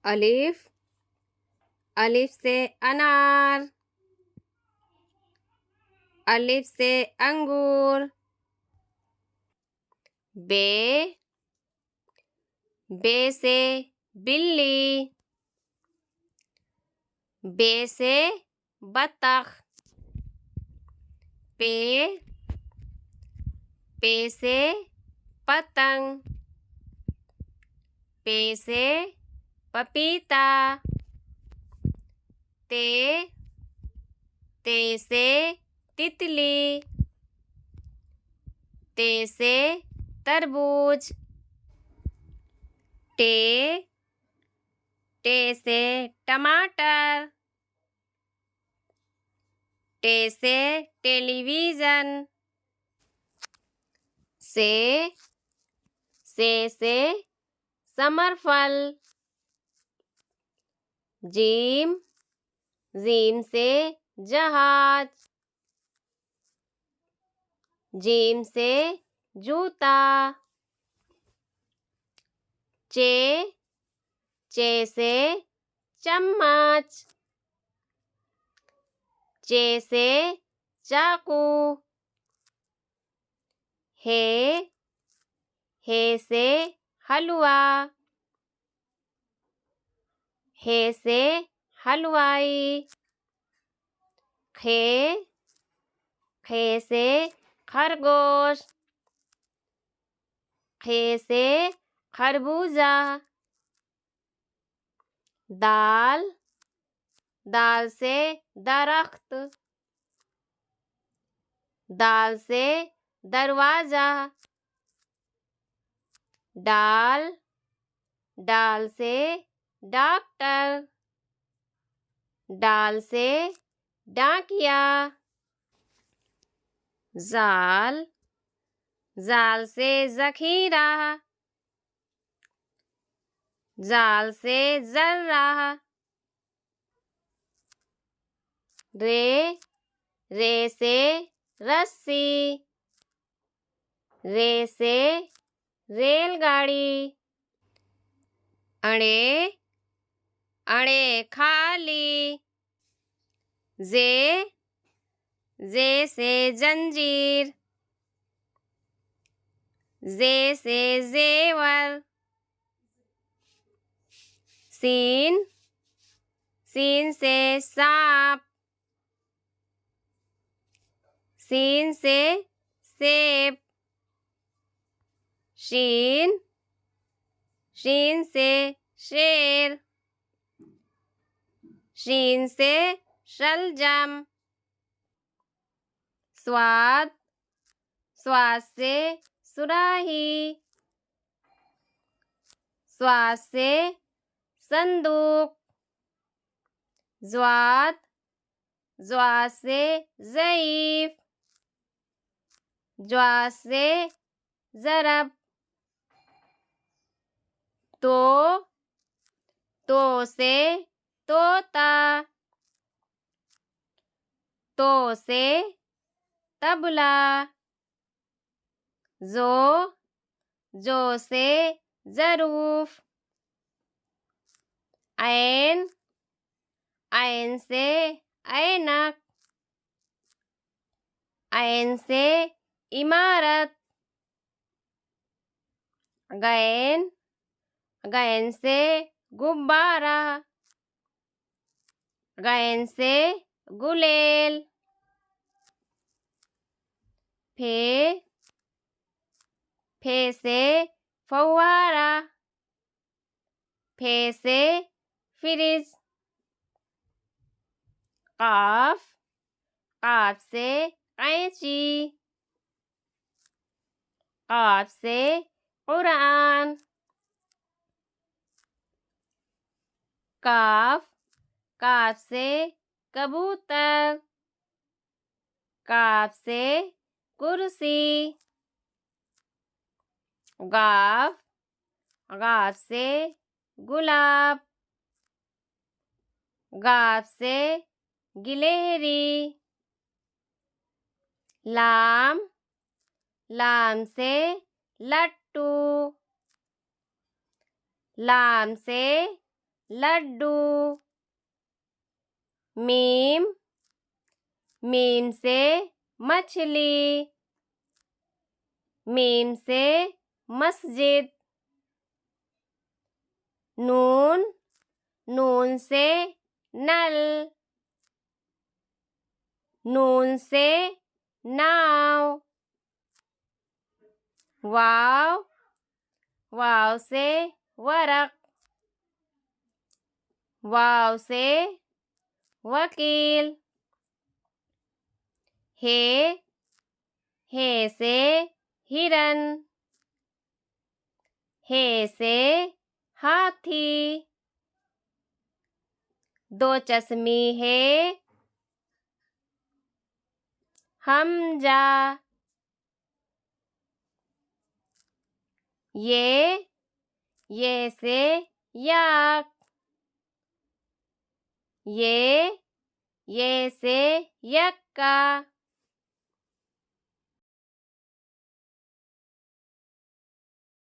अलिफ, अलिफ से अनार, अलिफ से अंगूर। बे, बे से बिल्ली, बे से बत्तख। पे, पे से पतंग, पे से पपीता। ते, ते से तितली, ते से तरबूज। टे, टे से टमाटर, टे से टेलीविज़न। से समरफल। जीम, जीम से जहाज, जीम से जूता। चे, चे से चम्मच, चे से चाकू। हे, हे से हलवा, हे से हलवाई। खे, खे से खरगोश, खे से खरबूजा। दाल, दाल से दरख्त, दाल से दरवाजा। डाल, डाल से डॉक्टर, डाल से डाकिया। जाल, जाल से जखीरा, जाल से जर्रा। रे, रे से रस्सी, रे से रेलगाड़ी। अड़े, अड़े खाली। जे, जे से जंजीर, जे से जेवर। सीन, सीन से सांप, सीन से सेब। शीन, शीन से शेर, शीन से शलजम। स्वाद, स्वाद से सुराही, स्वाद से संदूक। ज्वाद, ज्वाद से ज़ईफ, ज्वाद से ज़रब। तो से तोता, तो से तबला। जो से ज़रूफ। ऐन, ऐन से ऐनक, ऐन से इमारत। गैन, गैन से गुब्बारा, गैन से गुलेल। फे, फे से फव्वारा, फे से फ्रिज। काफ, काफ से कैंची, काफ से कुरान। काफ, काफ से कबूतर, काफ से कुर्सी। गाफ, गाफ से गुलाब, गाफ से गिलहरी। लाम, लाम से लट्टू, लाम से लड्डू। मीम, मीम से मछली। मीम से मस्जिद। नून, नून से नल। नून से नाव। वाव, वाव से वरक। वाव से वकील। हे, हे से हिरन। हे से हाथी। दो चश्मी है हमजा। ये से याक। ये से यक्का।